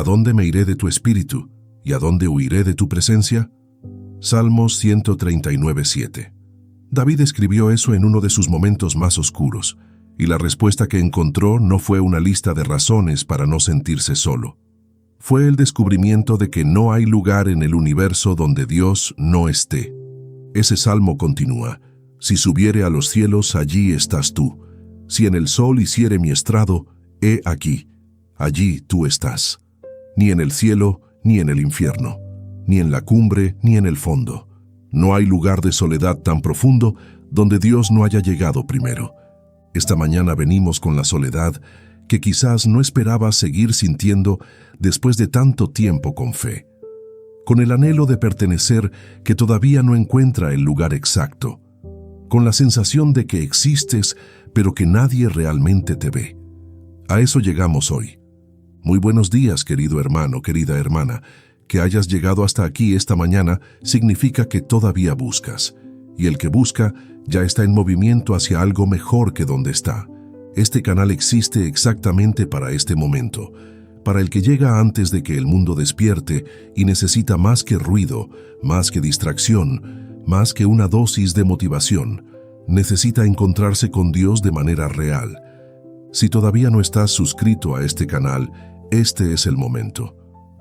¿A dónde me iré de tu espíritu? ¿Y a dónde huiré de tu presencia? Salmos 139:7. David escribió eso en uno de sus momentos más oscuros, y la respuesta que encontró no fue una lista de razones para no sentirse solo. Fue el descubrimiento de que no hay lugar en el universo donde Dios no esté. Ese salmo continúa: si subiere a los cielos, allí estás tú. Si en el sol hiciere mi estrado, he aquí, allí tú estás. Ni en el cielo, ni en el infierno, ni en la cumbre, ni en el fondo. No hay lugar de soledad tan profundo donde Dios no haya llegado primero. Esta mañana venimos con la soledad que quizás no esperabas seguir sintiendo después de tanto tiempo con fe. Con el anhelo de pertenecer que todavía no encuentra el lugar exacto. Con la sensación de que existes, pero que nadie realmente te ve. A eso llegamos hoy. Muy buenos días, querido hermano, querida hermana. Que hayas llegado hasta aquí esta mañana significa que todavía buscas. Y el que busca ya está en movimiento hacia algo mejor que donde está. Este canal existe exactamente para este momento, para el que llega antes de que el mundo despierte y necesita más que ruido, más que distracción, más que una dosis de motivación. Necesita encontrarse con Dios de manera real. Si todavía no estás suscrito a este canal, este es el momento.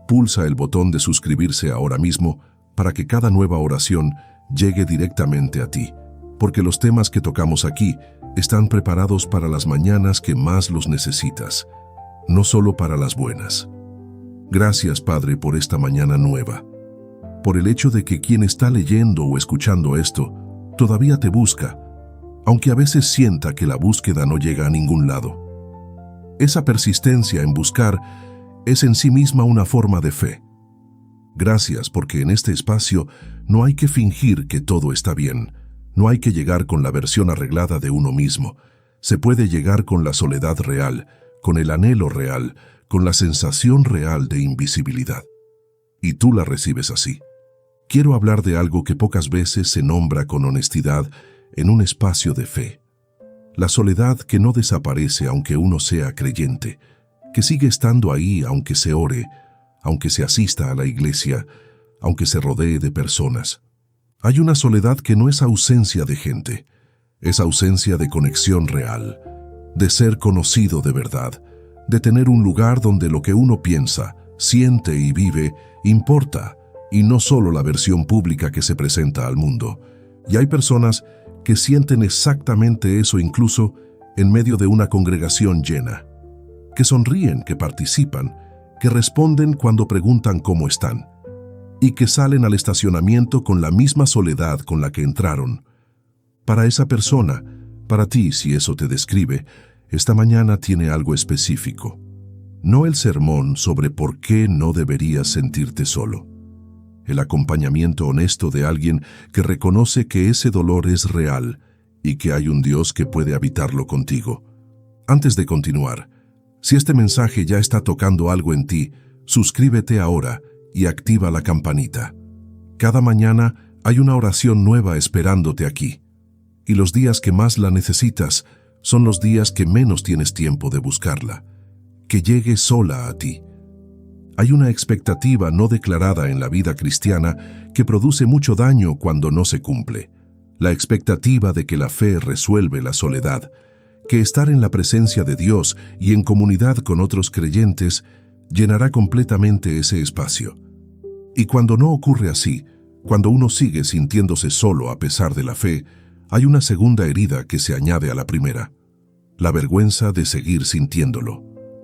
Pulsa el botón de suscribirse ahora mismo para que cada nueva oración llegue directamente a ti, porque los temas que tocamos aquí están preparados para las mañanas que más los necesitas, no solo para las buenas. Gracias, Padre, por esta mañana nueva, por el hecho de que quien está leyendo o escuchando esto todavía te busca, aunque a veces sienta que la búsqueda no llega a ningún lado. Esa persistencia en buscar es en sí misma una forma de fe. Gracias, porque en este espacio no hay que fingir que todo está bien, no hay que llegar con la versión arreglada de uno mismo. Se puede llegar con la soledad real, con el anhelo real, con la sensación real de invisibilidad. Y tú la recibes así. Quiero hablar de algo que pocas veces se nombra con honestidad en un espacio de fe. La soledad que no desaparece aunque uno sea creyente, que sigue estando ahí aunque se ore, aunque se asista a la iglesia, aunque se rodee de personas. Hay una soledad que no es ausencia de gente, es ausencia de conexión real, de ser conocido de verdad, de tener un lugar donde lo que uno piensa, siente y vive importa, y no solo la versión pública que se presenta al mundo. Y hay personas que sienten exactamente eso incluso en medio de una congregación llena, que sonríen, que participan, que responden cuando preguntan cómo están, y que salen al estacionamiento con la misma soledad con la que entraron. Para esa persona, para ti, si eso te describe, esta mañana tiene algo específico. No el sermón sobre por qué no deberías sentirte solo. El acompañamiento honesto de alguien que reconoce que ese dolor es real y que hay un Dios que puede habitarlo contigo. Antes de continuar, si este mensaje ya está tocando algo en ti, suscríbete ahora y activa la campanita. Cada mañana hay una oración nueva esperándote aquí, y los días que más la necesitas son los días que menos tienes tiempo de buscarla, que llegue sola a ti. Hay una expectativa no declarada en la vida cristiana que produce mucho daño cuando no se cumple. La expectativa de que la fe resuelve la soledad, que estar en la presencia de Dios y en comunidad con otros creyentes llenará completamente ese espacio. Y cuando no ocurre así, cuando uno sigue sintiéndose solo a pesar de la fe, hay una segunda herida que se añade a la primera: la vergüenza de seguir sintiéndolo.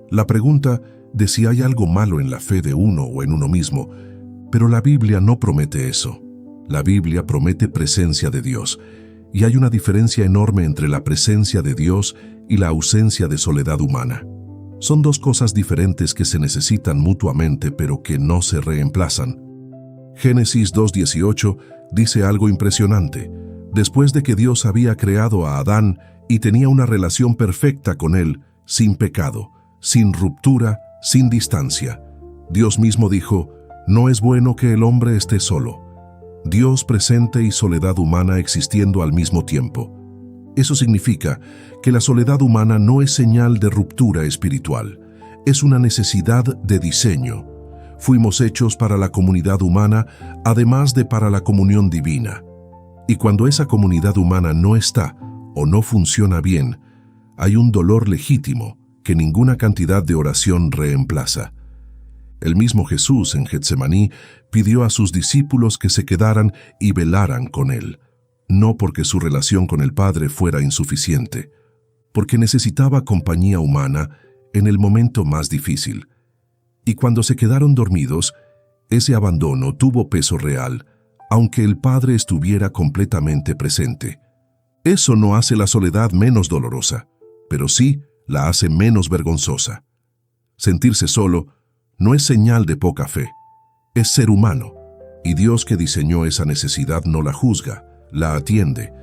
La pregunta de si hay algo malo en la fe de uno o en uno mismo, pero la Biblia no promete eso. La Biblia promete presencia de Dios, y hay una diferencia enorme entre la presencia de Dios y la ausencia de soledad humana. Son dos cosas diferentes que se necesitan mutuamente, pero que no se reemplazan. Génesis 2:18 dice algo impresionante. Después de que Dios había creado a Adán y tenía una relación perfecta con él, sin pecado, sin ruptura, sin distancia, Dios mismo dijo: no es bueno que el hombre esté solo. Dios presente y soledad humana existiendo al mismo tiempo. Eso significa que la soledad humana no es señal de ruptura espiritual, Es una necesidad de diseño. Fuimos hechos para la comunidad humana, además de para la comunión divina. Y cuando esa comunidad humana no está o no funciona bien, hay un dolor legítimo que ninguna cantidad de oración reemplaza. El mismo Jesús en Getsemaní pidió a sus discípulos que se quedaran y velaran con él, no porque su relación con el Padre fuera insuficiente, porque necesitaba compañía humana en el momento más difícil. Y cuando se quedaron dormidos, ese abandono tuvo peso real, aunque el Padre estuviera completamente presente. Eso no hace la soledad menos dolorosa, pero sí la hace menos vergonzosa. Sentirse solo no es señal de poca fe, es ser humano, y Dios que diseñó esa necesidad no la juzga, la atiende,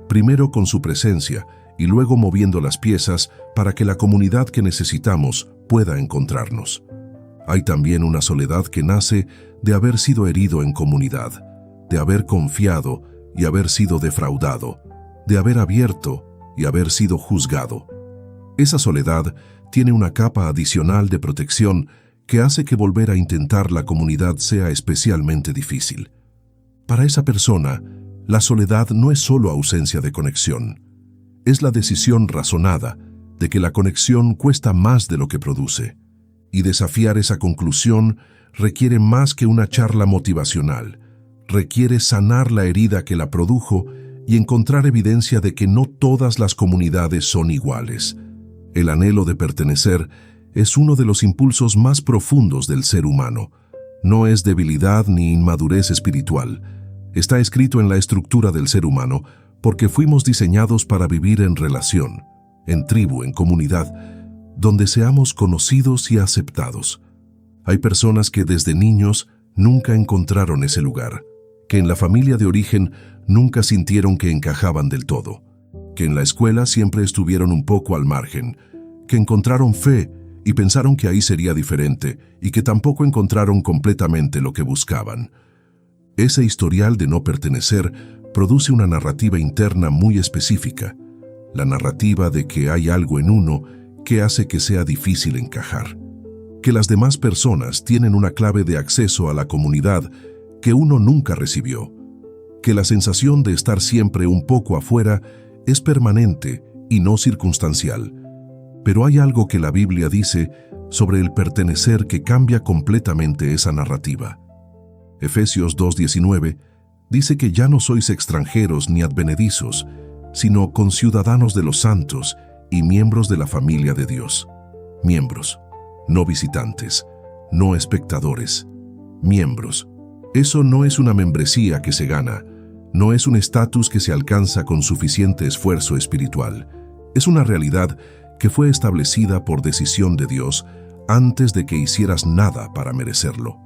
primero con su presencia y luego moviendo las piezas para que la comunidad que necesitamos pueda encontrarnos. Hay también una soledad que nace de haber sido herido en comunidad, de haber confiado y haber sido defraudado, de haber abierto y haber sido juzgado. Esa soledad tiene una capa adicional de protección que hace que volver a intentar la comunidad sea especialmente difícil. Para esa persona, la soledad no es solo ausencia de conexión, es la decisión razonada de que la conexión cuesta más de lo que produce, y desafiar esa conclusión requiere más que una charla motivacional, requiere sanar la herida que la produjo y encontrar evidencia de que no todas las comunidades son iguales. El anhelo de pertenecer es uno de los impulsos más profundos del ser humano. No es debilidad ni inmadurez espiritual. Está escrito en la estructura del ser humano porque fuimos diseñados para vivir en relación, en tribu, en comunidad, donde seamos conocidos y aceptados. Hay personas que desde niños nunca encontraron ese lugar, que en la familia de origen nunca sintieron que encajaban del todo, que en la escuela siempre estuvieron un poco al margen, que encontraron fe y pensaron que ahí sería diferente y que tampoco encontraron completamente lo que buscaban. Ese historial de no pertenecer produce una narrativa interna muy específica, la narrativa de que hay algo en uno que hace que sea difícil encajar, que las demás personas tienen una clave de acceso a la comunidad que uno nunca recibió, que la sensación de estar siempre un poco afuera es permanente y no circunstancial. Pero hay algo que la Biblia dice sobre el pertenecer que cambia completamente esa narrativa. Efesios 2:19 dice que ya no sois extranjeros ni advenedizos, sino conciudadanos de los santos y miembros de la familia de Dios. Miembros, no visitantes, no espectadores, miembros. Eso no es una membresía que se gana, no es un estatus que se alcanza con suficiente esfuerzo espiritual. Es una realidad que fue establecida por decisión de Dios antes de que hicieras nada para merecerlo.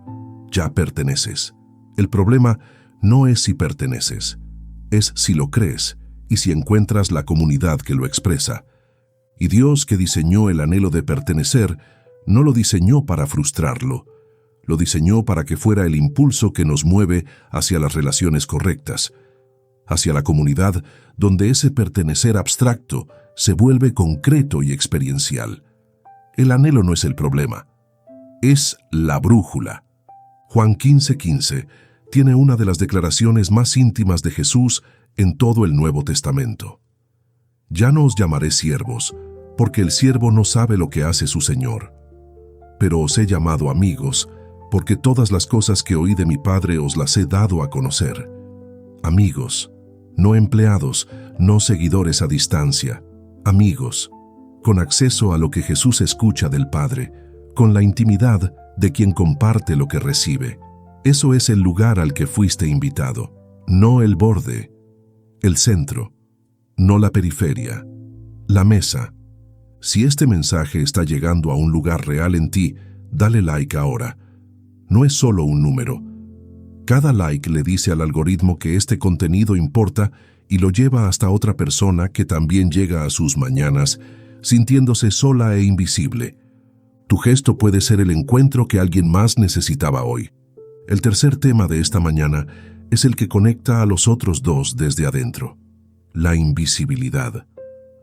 Ya perteneces. El problema no es si perteneces, es si lo crees y si encuentras la comunidad que lo expresa. Y Dios, que diseñó el anhelo de pertenecer, no lo diseñó para frustrarlo, lo diseñó para que fuera el impulso que nos mueve hacia las relaciones correctas, hacia la comunidad donde ese pertenecer abstracto se vuelve concreto y experiencial. El anhelo no es el problema, es la brújula. Juan 15:15 tiene una de las declaraciones más íntimas de Jesús en todo el Nuevo Testamento. Ya no os llamaré siervos, porque el siervo no sabe lo que hace su Señor. Pero os he llamado amigos, porque todas las cosas que oí de mi Padre os las he dado a conocer. Amigos, no empleados, no seguidores a distancia, amigos, con acceso a lo que Jesús escucha del Padre, con la intimidad de quien comparte lo que recibe. Eso es el lugar al que fuiste invitado, no el borde, el centro, no la periferia, la mesa. Si este mensaje está llegando a un lugar real en ti, dale like ahora. No es solo un número. Cada like le dice al algoritmo que este contenido importa y lo lleva hasta otra persona que también llega a sus mañanas, sintiéndose sola e invisible. Tu gesto puede ser el encuentro que alguien más necesitaba hoy. El tercer tema de esta mañana es el que conecta a los otros dos desde adentro. La invisibilidad.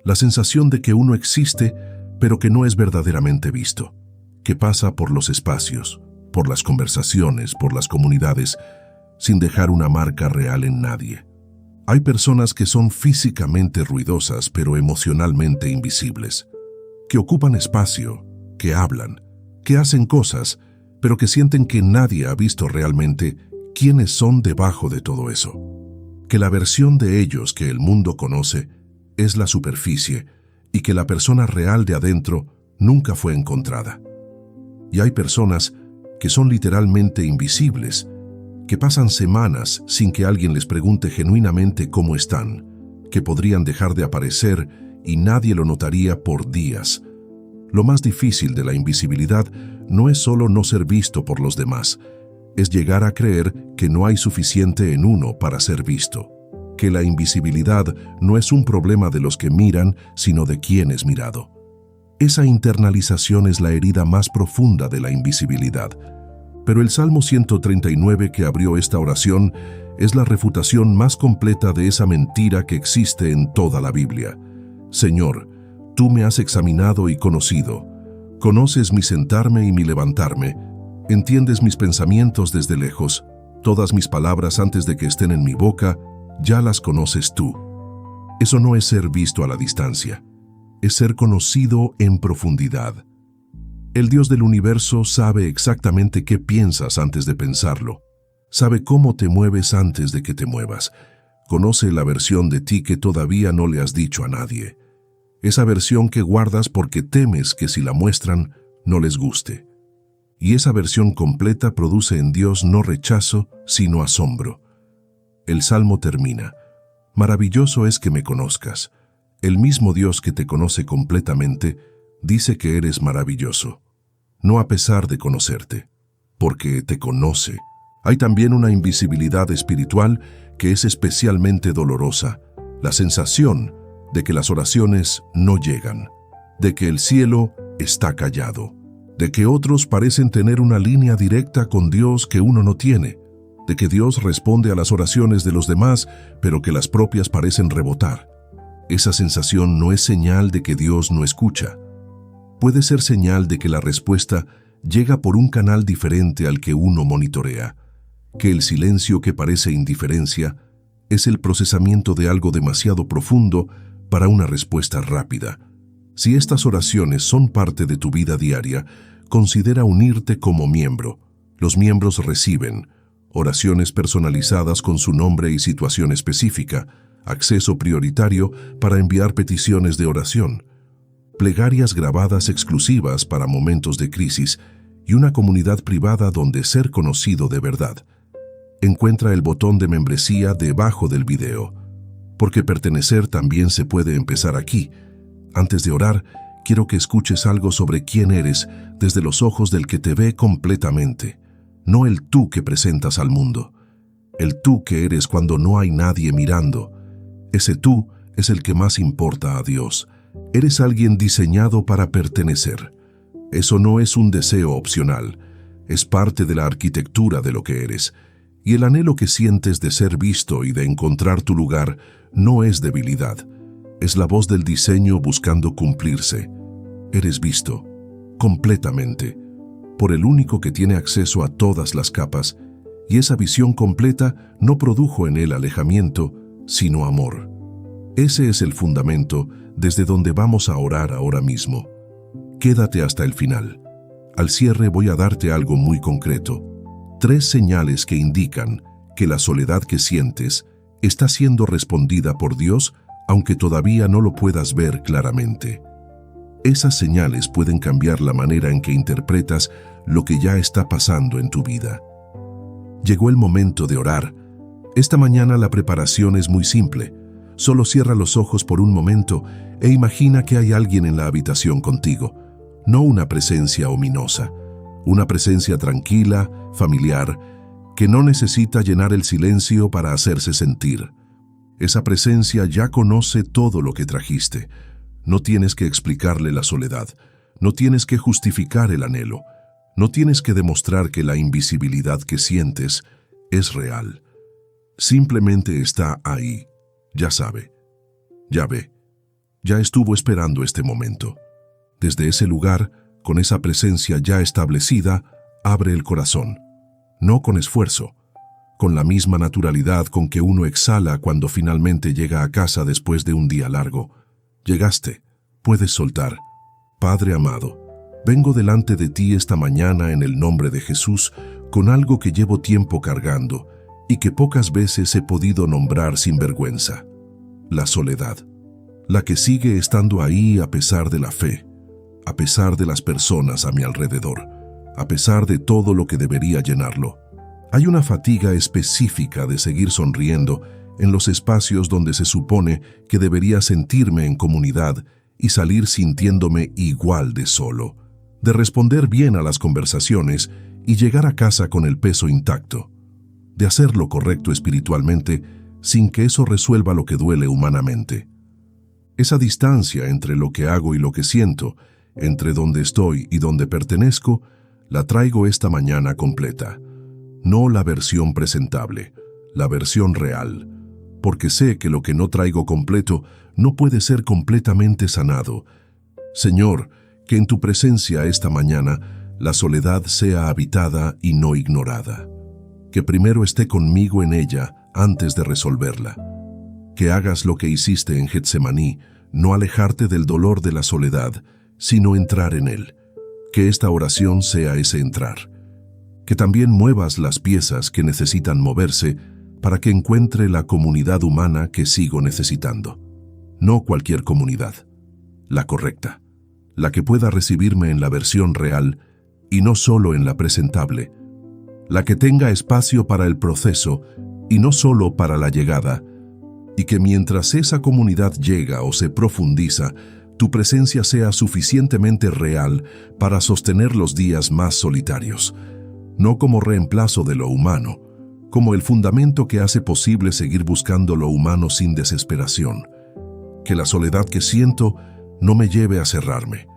La sensación de que uno existe, pero que no es verdaderamente visto. que pasa por los espacios, por las conversaciones, por las comunidades, sin dejar una marca real en nadie. Hay personas que son físicamente ruidosas pero emocionalmente invisibles, que ocupan espacio, que hablan, que hacen cosas, pero que sienten que nadie ha visto realmente quiénes son debajo de todo eso. Que la versión de ellos que el mundo conoce es la superficie y que la persona real de adentro nunca fue encontrada. Y hay personas que son literalmente invisibles, que pasan semanas sin que alguien les pregunte genuinamente cómo están, que podrían dejar de aparecer y nadie lo notaría por días. Lo más difícil de la invisibilidad no es solo no ser visto por los demás, es llegar a creer que no hay suficiente en uno para ser visto, que la invisibilidad no es un problema de los que miran, sino de quien es mirado. Esa internalización es la herida más profunda de la invisibilidad. Pero el Salmo 139 que abrió esta oración es la refutación más completa de esa mentira que existe en toda la Biblia. Señor, tú me has examinado y conocido. Conoces mi sentarme y mi levantarme. Entiendes mis pensamientos desde lejos. Todas mis palabras antes de que estén en mi boca, ya las conoces tú. Eso no es ser visto a la distancia. Es ser conocido en profundidad. El Dios del universo sabe exactamente qué piensas antes de pensarlo. Sabe cómo te mueves antes de que te muevas. Conoce la versión de ti que todavía no le has dicho a nadie. Esa versión que guardas porque temes que si la muestran, no les guste. Y esa versión completa produce en Dios no rechazo, sino asombro. El Salmo termina: maravilloso es que me conozcas. El mismo Dios que te conoce completamente dice que eres maravilloso, no a pesar de conocerte, porque te conoce. Hay también una invisibilidad espiritual que es especialmente dolorosa, la sensación de que las oraciones no llegan, de que el cielo está callado, de que otros parecen tener una línea directa con Dios que uno no tiene, de que Dios responde a las oraciones de los demás, pero que las propias parecen rebotar. Esa sensación no es señal de que Dios no escucha. Puede ser señal de que la respuesta llega por un canal diferente al que uno monitorea, que el silencio que parece indiferencia es el procesamiento de algo demasiado profundo para una respuesta rápida. Si estas oraciones son parte de tu vida diaria, considera unirte como miembro. Los miembros reciben oraciones personalizadas con su nombre y situación específica, acceso prioritario para enviar peticiones de oración, plegarias grabadas exclusivas para momentos de crisis y una comunidad privada donde ser conocido de verdad. Encuentra el botón de membresía debajo del video, porque pertenecer también se puede empezar aquí. Antes de orar, quiero que escuches algo sobre quién eres desde los ojos del que te ve completamente, no el tú que presentas al mundo, el tú que eres cuando no hay nadie mirando. Ese tú es el que más importa a Dios. Eres alguien diseñado para pertenecer. Eso no es un deseo opcional, es parte de la arquitectura de lo que eres. Y el anhelo que sientes de ser visto y de encontrar tu lugar no es debilidad, es la voz del diseño buscando cumplirse. Eres visto, completamente, por el único que tiene acceso a todas las capas, y esa visión completa no produjo en él alejamiento, sino amor. Ese es el fundamento desde donde vamos a orar ahora mismo. Quédate hasta el final. Al cierre voy a darte algo muy concreto. 3 señales que indican que la soledad que sientes está siendo respondida por Dios, aunque todavía no lo puedas ver claramente. Esas señales pueden cambiar la manera en que interpretas lo que ya está pasando en tu vida. Llegó el momento de orar. Esta mañana la preparación es muy simple. Solo cierra los ojos por un momento e imagina que hay alguien en la habitación contigo. No una presencia ominosa, una presencia tranquila, familiar, que no necesita llenar el silencio para hacerse sentir. Esa presencia ya conoce todo lo que trajiste. No tienes que explicarle la soledad, no tienes que justificar el anhelo, no tienes que demostrar que la invisibilidad que sientes es real. Simplemente está ahí. Ya sabe, ya ve, ya estuvo esperando este momento. Desde ese lugar, Con esa presencia ya establecida, abre el corazón. No con esfuerzo, con la misma naturalidad con que uno exhala cuando finalmente llega a casa después de un día largo. Llegaste, puedes soltar. Padre amado, vengo delante de ti esta mañana en el nombre de Jesús con algo que llevo tiempo cargando y que pocas veces he podido nombrar sin vergüenza. La soledad, la que sigue estando ahí a pesar de la fe, a pesar de las personas a mi alrededor, a pesar de todo lo que debería llenarlo. Hay una fatiga específica de seguir sonriendo en los espacios donde se supone que debería sentirme en comunidad y salir sintiéndome igual de solo, de responder bien a las conversaciones y llegar a casa con el peso intacto, de hacer lo correcto espiritualmente sin que eso resuelva lo que duele humanamente. Esa distancia entre lo que hago y lo que siento, entre donde estoy y donde pertenezco, la traigo esta mañana completa. No la versión presentable, la versión real, porque sé que lo que no traigo completo no puede ser completamente sanado. Señor, que en tu presencia esta mañana la soledad sea habitada y no ignorada. Que primero esté conmigo en ella antes de resolverla. Que hagas lo que hiciste en Getsemaní, no alejarte del dolor de la soledad, sino entrar en él. Que esta oración sea ese entrar. Que también muevas las piezas que necesitan moverse para que encuentre la comunidad humana que sigo necesitando. No cualquier comunidad, la correcta, la que pueda recibirme en la versión real y no solo en la presentable, la que tenga espacio para el proceso y no solo para la llegada, y que mientras esa comunidad llega o se profundiza, tu presencia sea suficientemente real para sostener los días más solitarios. No como reemplazo de lo humano, como el fundamento que hace posible seguir buscando lo humano sin desesperación. Que la soledad que siento no me lleve a cerrarme.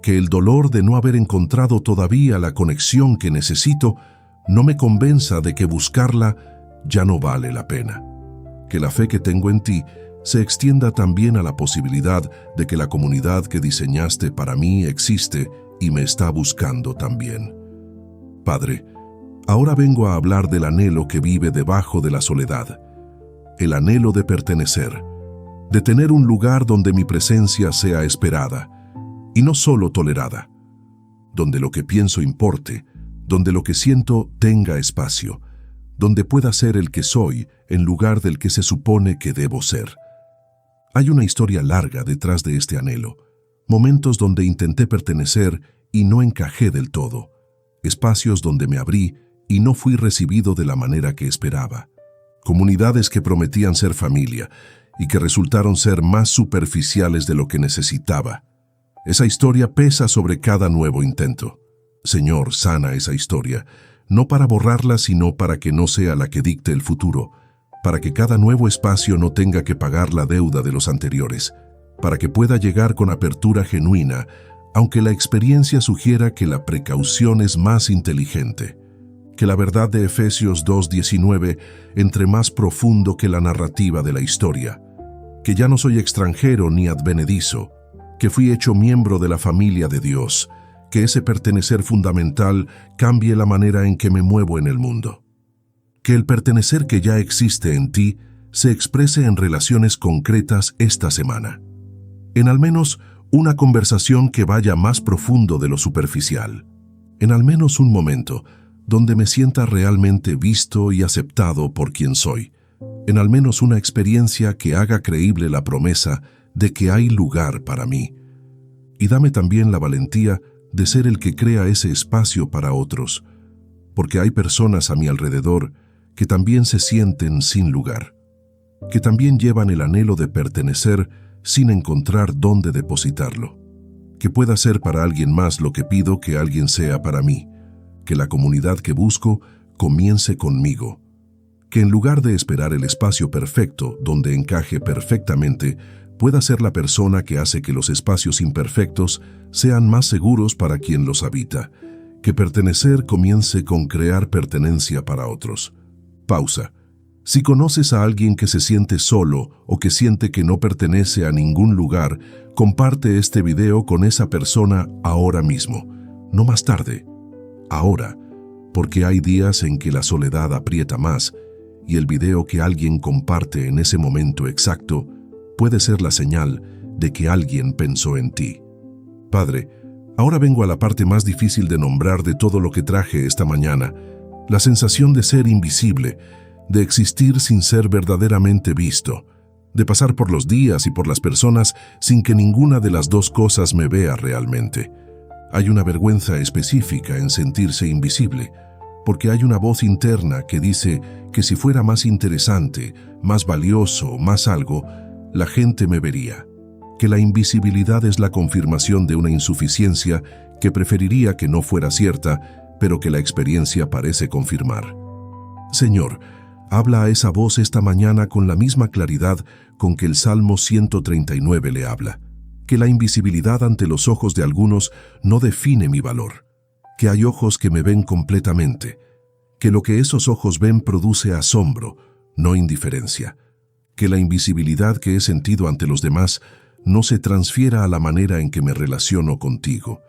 Que el dolor de no haber encontrado todavía la conexión que necesito no me convenza de que buscarla ya no vale la pena. Que la fe que tengo en ti se extienda también a la posibilidad de que la comunidad que diseñaste para mí existe y me está buscando también. Padre, ahora vengo a hablar del anhelo que vive debajo de la soledad, el anhelo de pertenecer, de tener un lugar donde mi presencia sea esperada y no solo tolerada, donde lo que pienso importe, donde lo que siento tenga espacio, donde pueda ser el que soy en lugar del que se supone que debo ser. Hay una historia larga detrás de este anhelo, momentos donde intenté pertenecer y no encajé del todo, espacios donde me abrí y no fui recibido de la manera que esperaba, comunidades que prometían ser familia y que resultaron ser más superficiales de lo que necesitaba. Esa historia pesa sobre cada nuevo intento. Señor, sana esa historia, no para borrarla, sino para que no sea la que dicte el futuro, para que cada nuevo espacio no tenga que pagar la deuda de los anteriores, para que pueda llegar con apertura genuina, aunque la experiencia sugiera que la precaución es más inteligente, que la verdad de Efesios 2:19 entre más profundo que la narrativa de la historia, que ya no soy extranjero ni advenedizo, que fui hecho miembro de la familia de Dios, que ese pertenecer fundamental cambie la manera en que me muevo en el mundo. Que el pertenecer que ya existe en ti se exprese en relaciones concretas esta semana. En al menos una conversación que vaya más profundo de lo superficial. En al menos un momento donde me sienta realmente visto y aceptado por quien soy. En al menos una experiencia que haga creíble la promesa de que hay lugar para mí. Y dame también la valentía de ser el que crea ese espacio para otros, porque hay personas a mi alrededor que también se sienten sin lugar, que también llevan el anhelo de pertenecer sin encontrar dónde depositarlo. Que pueda ser para alguien más lo que pido que alguien sea para mí, que la comunidad que busco comience conmigo, que en lugar de esperar el espacio perfecto donde encaje perfectamente, pueda ser la persona que hace que los espacios imperfectos sean más seguros para quien los habita, que pertenecer comience con crear pertenencia para otros. Pausa. Si conoces a alguien que se siente solo o que siente que no pertenece a ningún lugar, comparte este video con esa persona ahora mismo, no más tarde, ahora, porque hay días en que la soledad aprieta más y el video que alguien comparte en ese momento exacto puede ser la señal de que alguien pensó en ti. Padre, ahora vengo a la parte más difícil de nombrar de todo lo que traje esta mañana, la sensación de ser invisible, de existir sin ser verdaderamente visto, de pasar por los días y por las personas sin que ninguna de las dos cosas me vea realmente. Hay una vergüenza específica en sentirse invisible, porque hay una voz interna que dice que si fuera más interesante, más valioso, más algo, la gente me vería, que la invisibilidad es la confirmación de una insuficiencia que preferiría que no fuera cierta, pero que la experiencia parece confirmar. Señor, habla a esa voz esta mañana con la misma claridad con que el Salmo 139 le habla, que la invisibilidad ante los ojos de algunos no define mi valor, que hay ojos que me ven completamente, que lo que esos ojos ven produce asombro, no indiferencia, que la invisibilidad que he sentido ante los demás no se transfiera a la manera en que me relaciono contigo,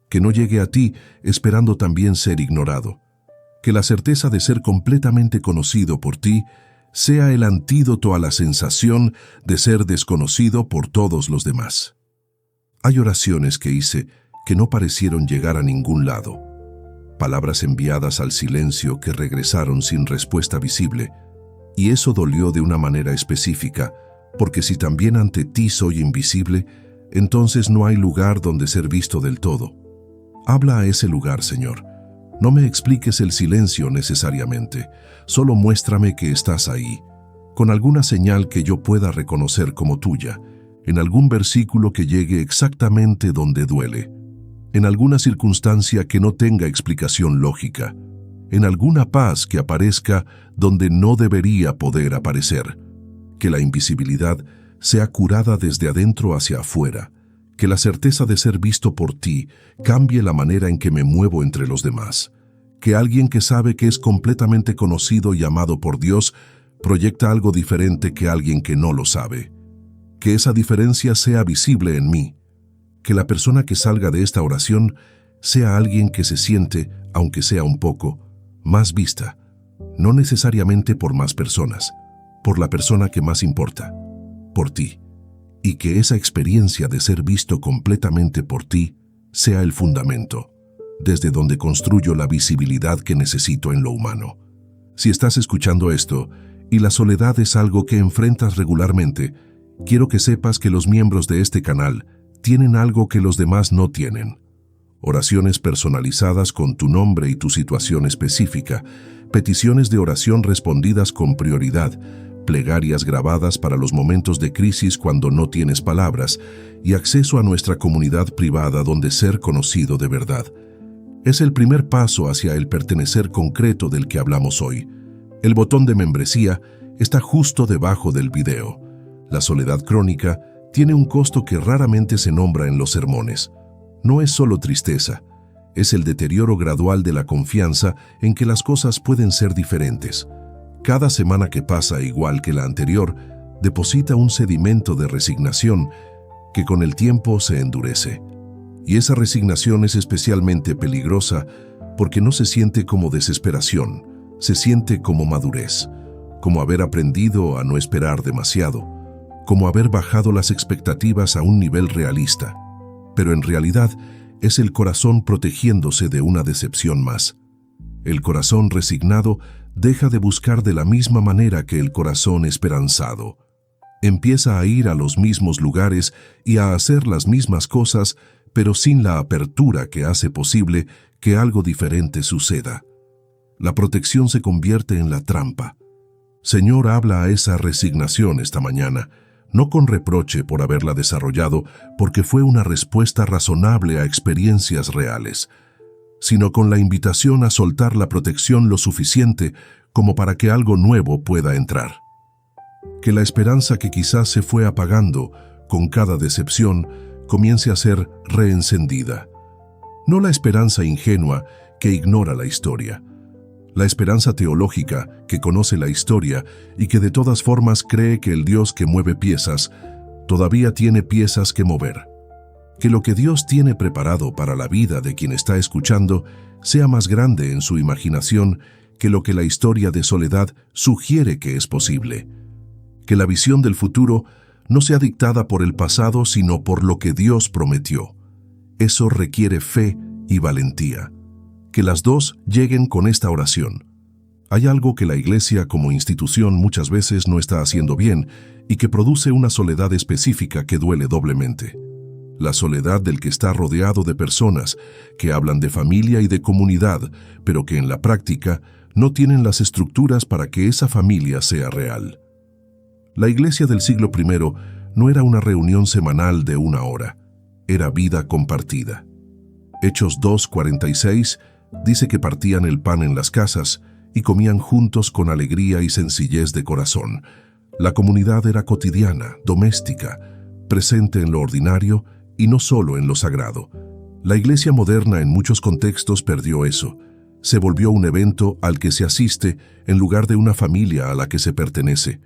que no llegue a ti esperando también ser ignorado, que la certeza de ser completamente conocido por ti sea el antídoto a la sensación de ser desconocido por todos los demás. Hay oraciones que hice que no parecieron llegar a ningún lado, palabras enviadas al silencio que regresaron sin respuesta visible, y eso dolió de una manera específica, porque si también ante ti soy invisible, entonces no hay lugar donde ser visto del todo. Habla a ese lugar, Señor. No me expliques el silencio necesariamente, solo muéstrame que estás ahí, con alguna señal que yo pueda reconocer como tuya, en algún versículo que llegue exactamente donde duele, en alguna circunstancia que no tenga explicación lógica, en alguna paz que aparezca donde no debería poder aparecer, que la invisibilidad sea curada desde adentro hacia afuera, que la certeza de ser visto por ti cambie la manera en que me muevo entre los demás, que alguien que sabe que es completamente conocido y amado por Dios proyecta algo diferente que alguien que no lo sabe, que esa diferencia sea visible en mí, que la persona que salga de esta oración sea alguien que se siente, aunque sea un poco, más vista, no necesariamente por más personas, por la persona que más importa, por ti, y que esa experiencia de ser visto completamente por ti sea el fundamento, desde donde construyo la visibilidad que necesito en lo humano. Si estás escuchando esto, y la soledad es algo que enfrentas regularmente, quiero que sepas que los miembros de este canal tienen algo que los demás no tienen. Oraciones personalizadas con tu nombre y tu situación específica, peticiones de oración respondidas con prioridad, plegarias grabadas para los momentos de crisis cuando no tienes palabras, y acceso a nuestra comunidad privada donde ser conocido de verdad. Es el primer paso hacia el pertenecer concreto del que hablamos hoy. El botón de membresía está justo debajo del video. La soledad crónica tiene un costo que raramente se nombra en los sermones. No es solo tristeza, es el deterioro gradual de la confianza en que las cosas pueden ser diferentes. Cada semana que pasa, igual que la anterior, deposita un sedimento de resignación que con el tiempo se endurece. Y esa resignación es especialmente peligrosa porque no se siente como desesperación, se siente como madurez, como haber aprendido a no esperar demasiado, como haber bajado las expectativas a un nivel realista. Pero en realidad es el corazón protegiéndose de una decepción más. El corazón resignado deja de buscar de la misma manera que el corazón esperanzado. Empieza a ir a los mismos lugares y a hacer las mismas cosas, pero sin la apertura que hace posible que algo diferente suceda. La protección se convierte en la trampa. Señor, habla a esa resignación esta mañana, no con reproche por haberla desarrollado, porque fue una respuesta razonable a experiencias reales, sino con la invitación a soltar la protección lo suficiente como para que algo nuevo pueda entrar. Que la esperanza que quizás se fue apagando con cada decepción comience a ser reencendida. No la esperanza ingenua que ignora la historia, La esperanza teológica, que conoce la historia y que de todas formas cree que el Dios que mueve piezas, todavía tiene piezas que mover. Que lo que Dios tiene preparado para la vida de quien está escuchando sea más grande en su imaginación que lo que la historia de Soledad sugiere que es posible. Que la visión del futuro no sea dictada por el pasado, sino por lo que Dios prometió. Eso requiere fe y valentía. Que las dos lleguen con esta oración. Hay algo que la Iglesia como institución muchas veces no está haciendo bien y que produce una soledad específica que duele doblemente. La soledad del que está rodeado de personas que hablan de familia y de comunidad, pero que en la práctica no tienen las estructuras para que esa familia sea real. La Iglesia del siglo I no era una reunión semanal de 1 hora, era vida compartida. Hechos 2:46 dice que partían el pan en las casas y comían juntos con alegría y sencillez de corazón. La comunidad era cotidiana, doméstica, presente en lo ordinario y no solo en lo sagrado. La Iglesia moderna en muchos contextos perdió eso. Se volvió un evento al que se asiste en lugar de una familia a la que se pertenece.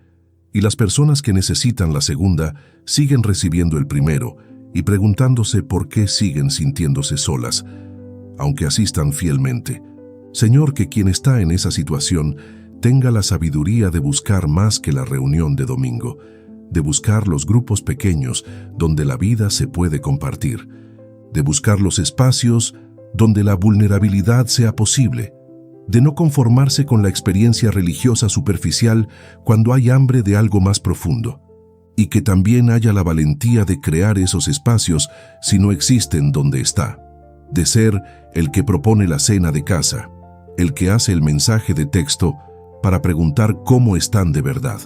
Y las personas que necesitan la segunda siguen recibiendo el primero y preguntándose por qué siguen sintiéndose solas, aunque asistan fielmente. Señor, que quien está en esa situación tenga la sabiduría de buscar más que la reunión de domingo, de buscar los grupos pequeños donde la vida se puede compartir, de buscar los espacios donde la vulnerabilidad sea posible, de no conformarse con la experiencia religiosa superficial cuando hay hambre de algo más profundo, y que también haya la valentía de crear esos espacios si no existen donde está, de ser el que propone la cena de casa, el que hace el mensaje de texto para preguntar cómo están de verdad,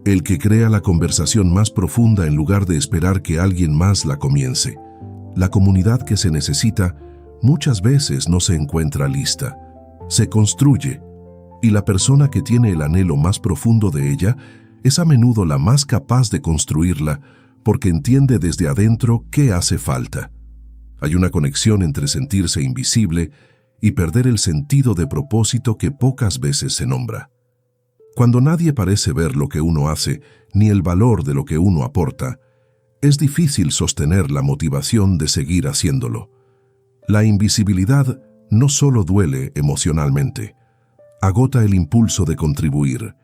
el que crea la conversación más profunda en lugar de esperar que alguien más la comience. La comunidad que se necesita muchas veces no se encuentra lista, se construye, y la persona que tiene el anhelo más profundo de ella es a menudo la más capaz de construirla porque entiende desde adentro qué hace falta. Hay una conexión entre sentirse invisible y perder el sentido de propósito que pocas veces se nombra. Cuando nadie parece ver lo que uno hace ni el valor de lo que uno aporta, es difícil sostener la motivación de seguir haciéndolo. La invisibilidad no solo duele emocionalmente, agota el impulso de contribuir,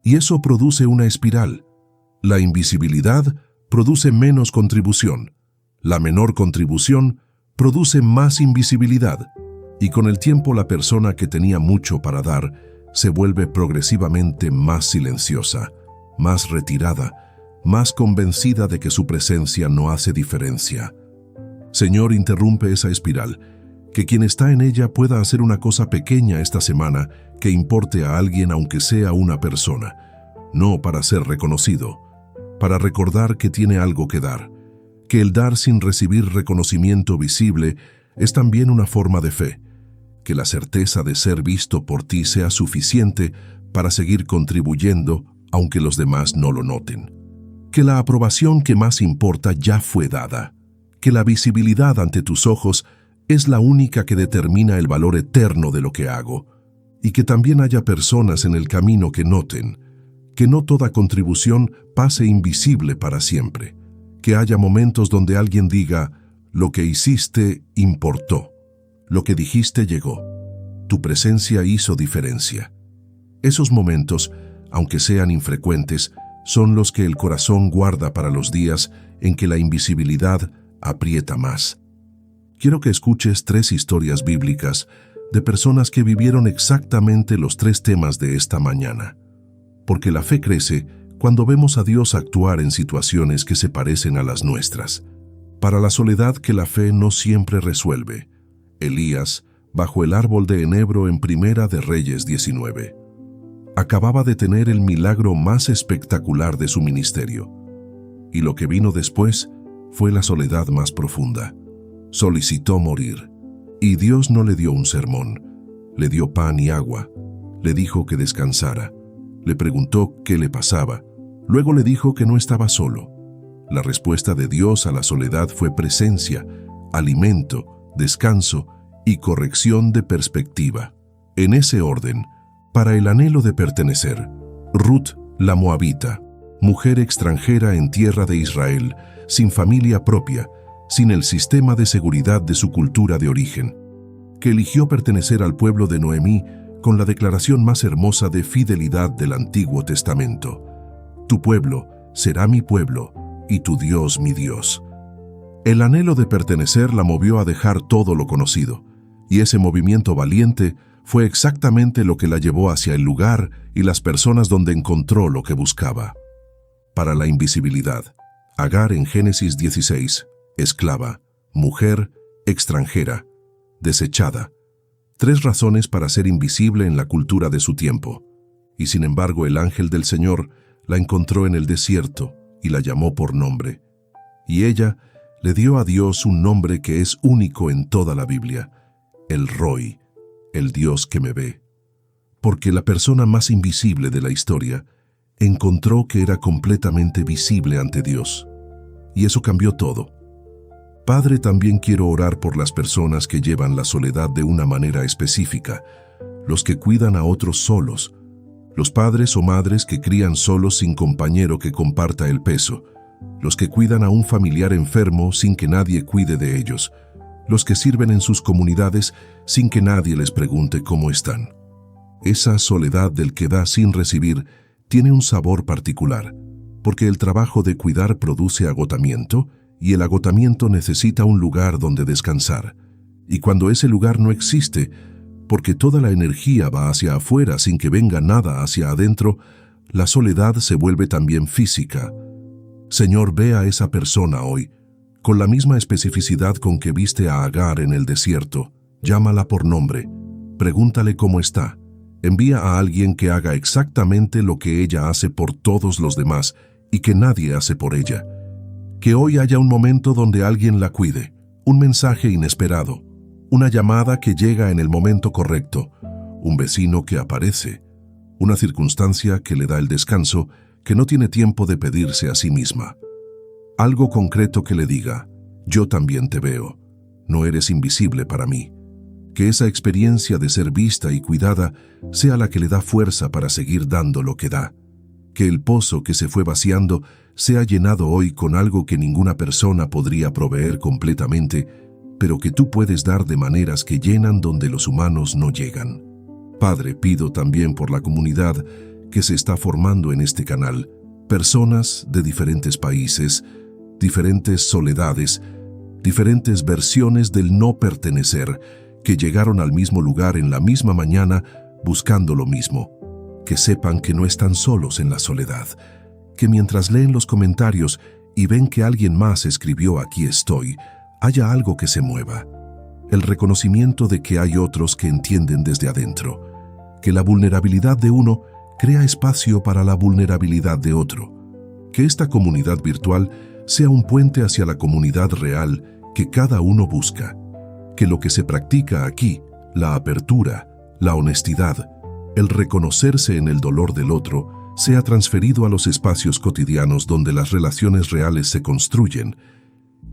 y eso produce una espiral. La invisibilidad produce menos contribución, la menor contribución produce más invisibilidad, y con el tiempo la persona que tenía mucho para dar se vuelve progresivamente más silenciosa, más retirada, más convencida de que su presencia no hace diferencia. Señor, interrumpe esa espiral, que quien está en ella pueda hacer una cosa pequeña esta semana que importe a alguien aunque sea una persona, no para ser reconocido, para recordar que tiene algo que dar, que el dar sin recibir reconocimiento visible es también una forma de fe, que la certeza de ser visto por ti sea suficiente para seguir contribuyendo aunque los demás no lo noten, que la aprobación que más importa ya fue dada, que la visibilidad ante tus ojos es la única que determina el valor eterno de lo que hago, y que también haya personas en el camino que noten, que no toda contribución pase invisible para siempre, que haya momentos donde alguien diga, lo que hiciste importó, lo que dijiste llegó, tu presencia hizo diferencia. Esos momentos, aunque sean infrecuentes, son los que el corazón guarda para los días en que la invisibilidad aprieta más. Quiero que escuches 3 historias bíblicas de personas que vivieron exactamente los 3 temas de esta mañana. Porque la fe crece cuando vemos a Dios actuar en situaciones que se parecen a las nuestras. Para la soledad que la fe no siempre resuelve. Elías, bajo el árbol de enebro en Primera de Reyes 19. Acababa de tener el milagro más espectacular de su ministerio. Y lo que vino después fue la soledad más profunda. Solicitó morir, y Dios no le dio un sermón, le dio pan y agua, le dijo que descansara, le preguntó qué le pasaba, luego le dijo que no estaba solo. La respuesta de Dios a la soledad fue presencia, alimento, descanso y corrección de perspectiva. En ese orden, para el anhelo de pertenecer, Ruth, la moabita, mujer extranjera en tierra de Israel, sin familia propia, sin el sistema de seguridad de su cultura de origen, que eligió pertenecer al pueblo de Noemí con la declaración más hermosa de fidelidad del Antiguo Testamento: tu pueblo será mi pueblo y tu Dios mi Dios. El anhelo de pertenecer la movió a dejar todo lo conocido, y ese movimiento valiente fue exactamente lo que la llevó hacia el lugar y las personas donde encontró lo que buscaba. Para la invisibilidad, Agar en Génesis 16, esclava, mujer, extranjera, desechada. 3 razones para ser invisible en la cultura de su tiempo. Y sin embargo el ángel del Señor la encontró en el desierto y la llamó por nombre. Y ella le dio a Dios un nombre que es único en toda la Biblia: El Roi, el Dios que me ve. Porque la persona más invisible de la historia encontró que era completamente visible ante Dios. Y eso cambió todo. Padre, también quiero orar por las personas que llevan la soledad de una manera específica, los que cuidan a otros solos, los padres o madres que crían solos sin compañero que comparta el peso, los que cuidan a un familiar enfermo sin que nadie cuide de ellos, los que sirven en sus comunidades sin que nadie les pregunte cómo están. Esa soledad del que da sin recibir tiene un sabor particular, porque el trabajo de cuidar produce agotamiento, y el agotamiento necesita un lugar donde descansar. Y cuando ese lugar no existe, porque toda la energía va hacia afuera sin que venga nada hacia adentro, la soledad se vuelve también física. Señor, ve a esa persona hoy, con la misma especificidad con que viste a Agar en el desierto. Llámala por nombre, pregúntale cómo está. Envía a alguien que haga exactamente lo que ella hace por todos los demás y que nadie hace por ella. Que hoy haya un momento donde alguien la cuide, un mensaje inesperado, una llamada que llega en el momento correcto, un vecino que aparece, una circunstancia que le da el descanso que no tiene tiempo de pedirse a sí misma. Algo concreto que le diga: yo también te veo, no eres invisible para mí. Que esa experiencia de ser vista y cuidada sea la que le da fuerza para seguir dando lo que da. Que el pozo que se fue vaciando sea llenado hoy con algo que ninguna persona podría proveer completamente, pero que tú puedes dar de maneras que llenan donde los humanos no llegan. Padre, pido también por la comunidad que se está formando en este canal, personas de diferentes países, diferentes soledades, diferentes versiones del no pertenecer, que llegaron al mismo lugar en la misma mañana buscando lo mismo. Que sepan que no están solos en la soledad, que mientras leen los comentarios y ven que alguien más escribió "aquí estoy", haya algo que se mueva. El reconocimiento de que hay otros que entienden desde adentro, que la vulnerabilidad de uno crea espacio para la vulnerabilidad de otro, que esta comunidad virtual sea un puente hacia la comunidad real que cada uno busca, que lo que se practica aquí, la apertura, la honestidad, el reconocerse en el dolor del otro, sea transferido a los espacios cotidianos donde las relaciones reales se construyen,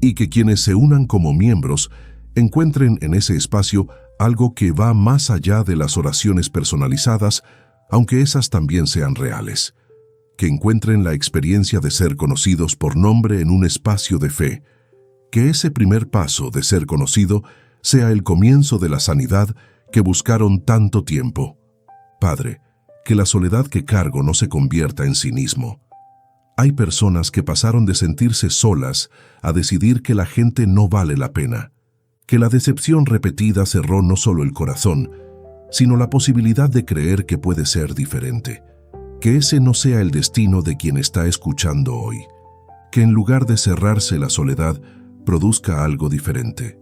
y que quienes se unan como miembros encuentren en ese espacio algo que va más allá de las oraciones personalizadas, aunque esas también sean reales. Que encuentren la experiencia de ser conocidos por nombre en un espacio de fe. Que ese primer paso de ser conocido sea el comienzo de la sanidad que buscaron tanto tiempo. Padre, que la soledad que cargo no se convierta en cinismo. Hay personas que pasaron de sentirse solas a decidir que la gente no vale la pena, que la decepción repetida cerró no solo el corazón, sino la posibilidad de creer que puede ser diferente. Que ese no sea el destino de quien está escuchando hoy. Que en lugar de cerrarse la soledad, produzca algo diferente.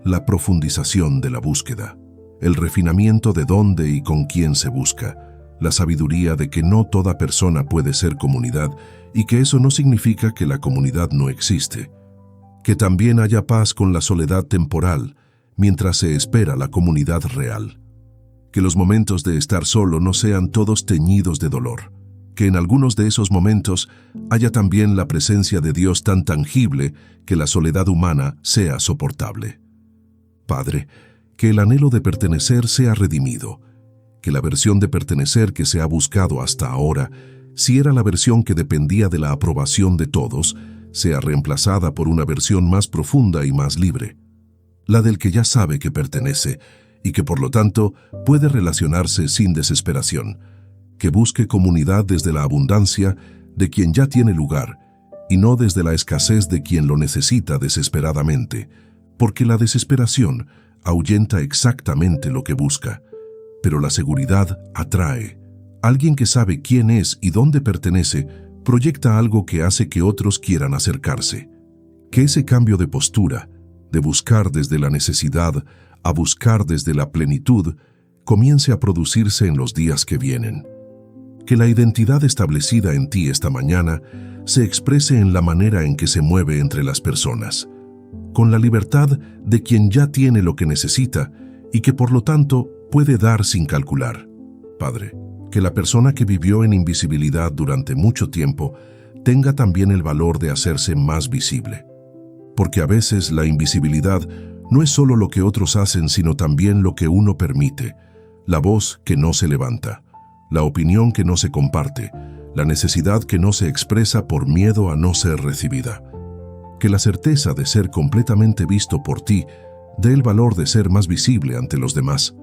La profundización de la búsqueda, el refinamiento de dónde y con quién se busca, la sabiduría de que no toda persona puede ser comunidad y que eso no significa que la comunidad no existe. Que también haya paz con la soledad temporal mientras se espera la comunidad real. Que los momentos de estar solo no sean todos teñidos de dolor. Que en algunos de esos momentos haya también la presencia de Dios tan tangible que la soledad humana sea soportable. Padre, que el anhelo de pertenecer sea redimido que la versión de pertenecer que se ha buscado hasta ahora, si era la versión que dependía de la aprobación de todos, sea reemplazada por una versión más profunda y más libre, la del que ya sabe que pertenece y que por lo tanto puede relacionarse sin desesperación, que busque comunidad desde la abundancia de quien ya tiene lugar y no desde la escasez de quien lo necesita desesperadamente, porque la desesperación ahuyenta exactamente lo que busca, pero la seguridad atrae. Alguien que sabe quién es y dónde pertenece proyecta algo que hace que otros quieran acercarse. Que ese cambio de postura, de buscar desde la necesidad a buscar desde la plenitud, comience a producirse en los días que vienen. Que la identidad establecida en ti esta mañana se exprese en la manera en que se mueve entre las personas, con la libertad de quien ya tiene lo que necesita y que por lo tanto puede dar sin calcular. Padre, que la persona que vivió en invisibilidad durante mucho tiempo tenga también el valor de hacerse más visible. Porque a veces la invisibilidad no es solo lo que otros hacen, sino también lo que uno permite, la voz que no se levanta, la opinión que no se comparte, la necesidad que no se expresa por miedo a no ser recibida. Que la certeza de ser completamente visto por ti dé el valor de ser más visible ante los demás.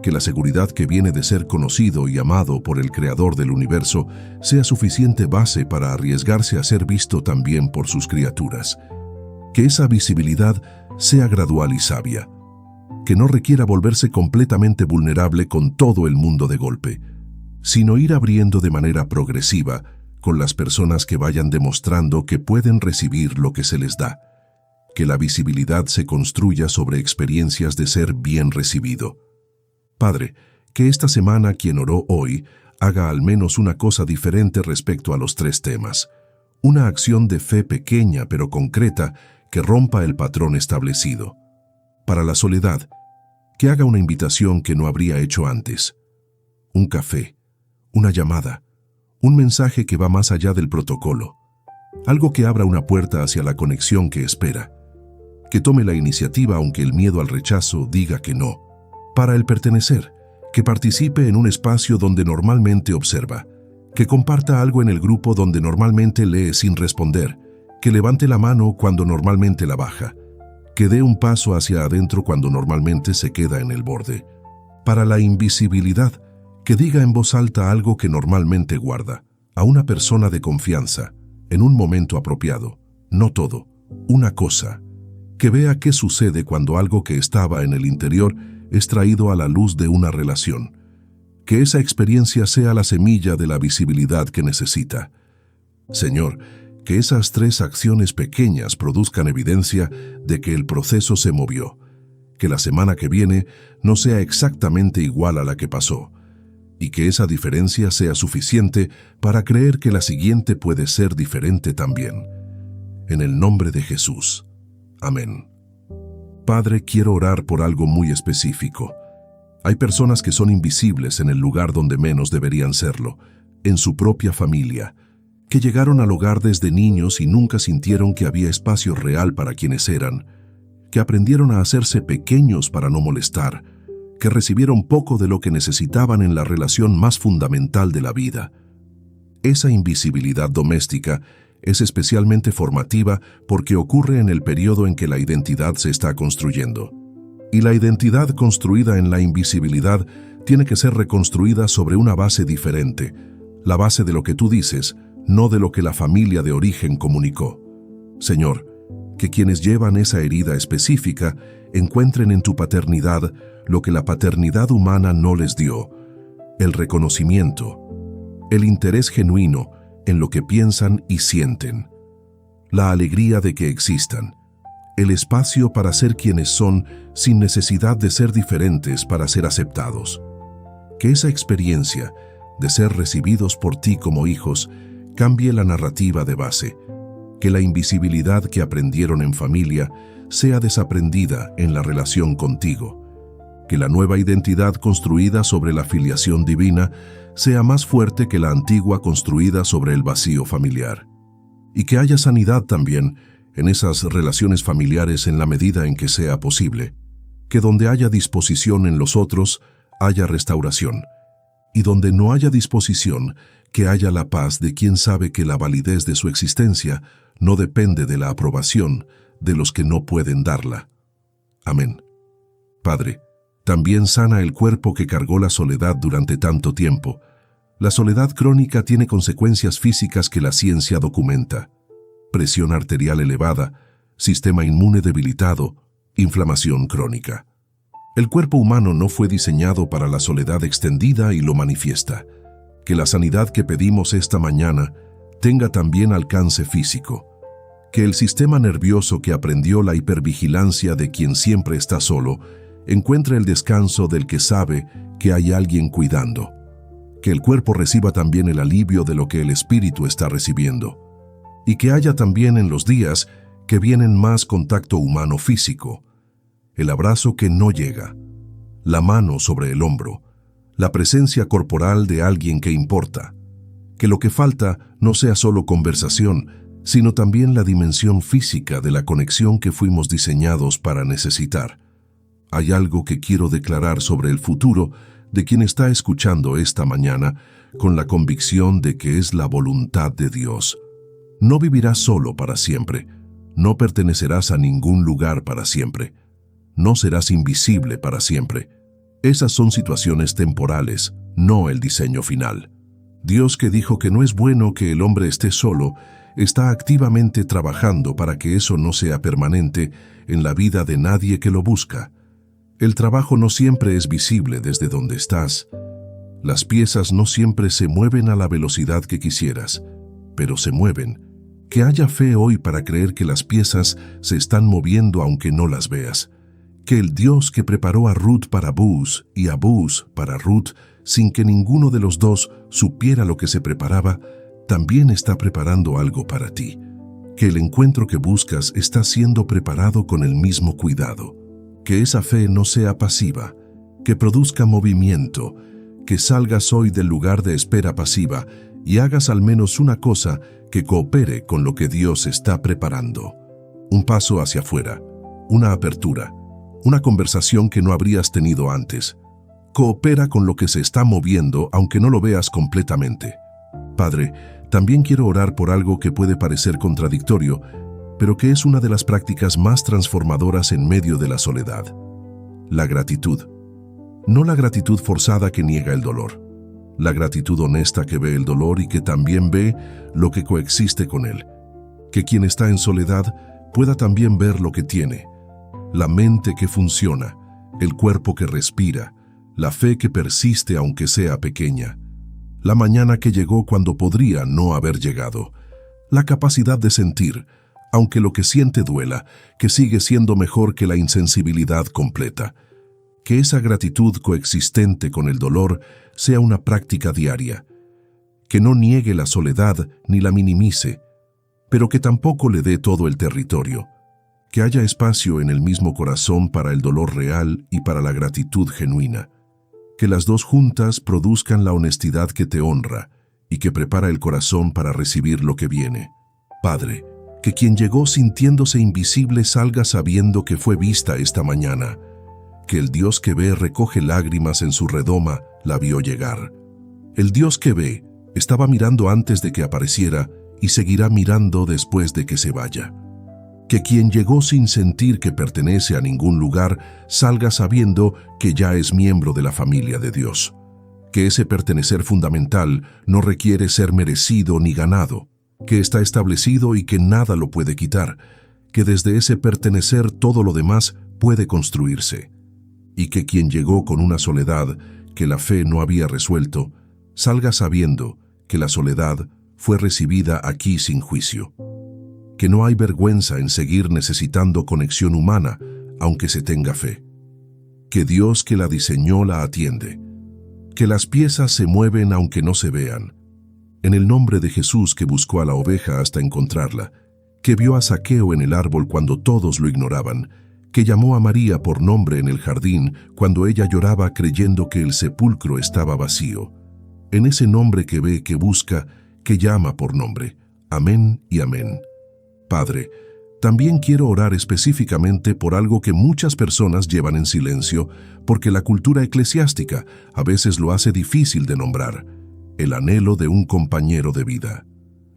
Que la seguridad que viene de ser conocido y amado por el Creador del universo sea suficiente base para arriesgarse a ser visto también por sus criaturas. Que esa visibilidad sea gradual y sabia. Que no requiera volverse completamente vulnerable con todo el mundo de golpe, sino ir abriendo de manera progresiva con las personas que vayan demostrando que pueden recibir lo que se les da. Que la visibilidad se construya sobre experiencias de ser bien recibido. Padre, que esta semana quien oró hoy haga al menos una cosa diferente respecto a los 3 temas. Una acción de fe pequeña pero concreta que rompa el patrón establecido. Para la soledad, que haga una invitación que no habría hecho antes. Un café, una llamada, un mensaje que va más allá del protocolo. Algo que abra una puerta hacia la conexión que espera. Que tome la iniciativa aunque el miedo al rechazo diga que no. Para el pertenecer, que participe en un espacio donde normalmente observa, que comparta algo en el grupo donde normalmente lee sin responder, que levante la mano cuando normalmente la baja, que dé un paso hacia adentro cuando normalmente se queda en el borde. Para la invisibilidad, que diga en voz alta algo que normalmente guarda, a una persona de confianza, en un momento apropiado, no todo, una cosa, que vea qué sucede cuando algo que estaba en el interior es traído a la luz de una relación. Que esa experiencia sea la semilla de la visibilidad que necesita. Señor, que esas 3 acciones pequeñas produzcan evidencia de que el proceso se movió. Que la semana que viene no sea exactamente igual a la que pasó. Y que esa diferencia sea suficiente para creer que la siguiente puede ser diferente también. En el nombre de Jesús. Amén. Padre, quiero orar por algo muy específico. Hay personas que son invisibles en el lugar donde menos deberían serlo, en su propia familia, que llegaron al hogar desde niños y nunca sintieron que había espacio real para quienes eran, que aprendieron a hacerse pequeños para no molestar, que recibieron poco de lo que necesitaban en la relación más fundamental de la vida. Esa invisibilidad doméstica es especialmente formativa porque ocurre en el periodo en que la identidad se está construyendo. Y la identidad construida en la invisibilidad tiene que ser reconstruida sobre una base diferente, la base de lo que tú dices, no de lo que la familia de origen comunicó. Señor, que quienes llevan esa herida específica encuentren en tu paternidad lo que la paternidad humana no les dio, el reconocimiento, el interés genuino en lo que piensan y sienten, la alegría de que existan, el espacio para ser quienes son sin necesidad de ser diferentes para ser aceptados. Que esa experiencia de ser recibidos por ti como hijos cambie la narrativa de base, que la invisibilidad que aprendieron en familia sea desaprendida en la relación contigo, que la nueva identidad construida sobre la filiación divina sea más fuerte que la antigua construida sobre el vacío familiar. Y que haya sanidad también en esas relaciones familiares en la medida en que sea posible. Que donde haya disposición en los otros, haya restauración, y donde no haya disposición, que haya la paz de quien sabe que la validez de su existencia no depende de la aprobación de los que no pueden darla. Amén. Padre, también sana el cuerpo que cargó la soledad durante tanto tiempo. La soledad crónica tiene consecuencias físicas que la ciencia documenta: presión arterial elevada, sistema inmune debilitado, inflamación crónica. El cuerpo humano no fue diseñado para la soledad extendida y lo manifiesta. Que la sanidad que pedimos esta mañana tenga también alcance físico. Que el sistema nervioso que aprendió la hipervigilancia de quien siempre está solo encuentre el descanso del que sabe que hay alguien cuidando. Que el cuerpo reciba también el alivio de lo que el espíritu está recibiendo. Y que haya también en los días que vienen más contacto humano físico. El abrazo que no llega, la mano sobre el hombro, la presencia corporal de alguien que importa. Que lo que falta no sea solo conversación, sino también la dimensión física de la conexión que fuimos diseñados para necesitar. Hay algo que quiero declarar sobre el futuro de quien está escuchando esta mañana con la convicción de que es la voluntad de Dios. No vivirás solo para siempre, no pertenecerás a ningún lugar para siempre, no serás invisible para siempre. Esas son situaciones temporales, no el diseño final. Dios, que dijo que no es bueno que el hombre esté solo, está activamente trabajando para que eso no sea permanente en la vida de nadie que lo busca. El trabajo no siempre es visible desde donde estás. Las piezas no siempre se mueven a la velocidad que quisieras, pero se mueven. Que haya fe hoy para creer que las piezas se están moviendo aunque no las veas. Que el Dios que preparó a Ruth para Booz y a Booz para Ruth, sin que ninguno de los dos supiera lo que se preparaba, también está preparando algo para ti. Que el encuentro que buscas está siendo preparado con el mismo cuidado. Que esa fe no sea pasiva, que produzca movimiento, que salgas hoy del lugar de espera pasiva y hagas al menos una cosa que coopere con lo que Dios está preparando. Un paso hacia afuera, una apertura, una conversación que no habrías tenido antes. Coopera con lo que se está moviendo aunque no lo veas completamente. Padre, también quiero orar por algo que puede parecer contradictorio, pero que es una de las prácticas más transformadoras en medio de la soledad. La gratitud. No la gratitud forzada que niega el dolor. La gratitud honesta que ve el dolor y que también ve lo que coexiste con él. Que quien está en soledad pueda también ver lo que tiene. La mente que funciona, el cuerpo que respira, la fe que persiste aunque sea pequeña. La mañana que llegó cuando podría no haber llegado. La capacidad de sentir, aunque lo que siente duela, que sigue siendo mejor que la insensibilidad completa. Que esa gratitud coexistente con el dolor sea una práctica diaria. Que no niegue la soledad ni la minimice, pero que tampoco le dé todo el territorio. Que haya espacio en el mismo corazón para el dolor real y para la gratitud genuina. Que las dos juntas produzcan la honestidad que te honra y que prepara el corazón para recibir lo que viene. Padre, que quien llegó sintiéndose invisible salga sabiendo que fue vista esta mañana. Que el Dios que ve recoge lágrimas en su redoma la vio llegar. El Dios que ve estaba mirando antes de que apareciera y seguirá mirando después de que se vaya. Que quien llegó sin sentir que pertenece a ningún lugar salga sabiendo que ya es miembro de la familia de Dios. Que ese pertenecer fundamental no requiere ser merecido ni ganado, que está establecido y que nada lo puede quitar, que desde ese pertenecer todo lo demás puede construirse. Y que quien llegó con una soledad que la fe no había resuelto, salga sabiendo que la soledad fue recibida aquí sin juicio. Que no hay vergüenza en seguir necesitando conexión humana, aunque se tenga fe. Que Dios que la diseñó la atiende. Que las piezas se mueven aunque no se vean. En el nombre de Jesús que buscó a la oveja hasta encontrarla, que vio a Zaqueo en el árbol cuando todos lo ignoraban, que llamó a María por nombre en el jardín cuando ella lloraba creyendo que el sepulcro estaba vacío. En ese nombre que ve, que busca, que llama por nombre. Amén y amén. Padre, También quiero orar específicamente por algo que muchas personas llevan en silencio, porque la cultura eclesiástica a veces lo hace difícil de nombrar: el anhelo de un compañero de vida,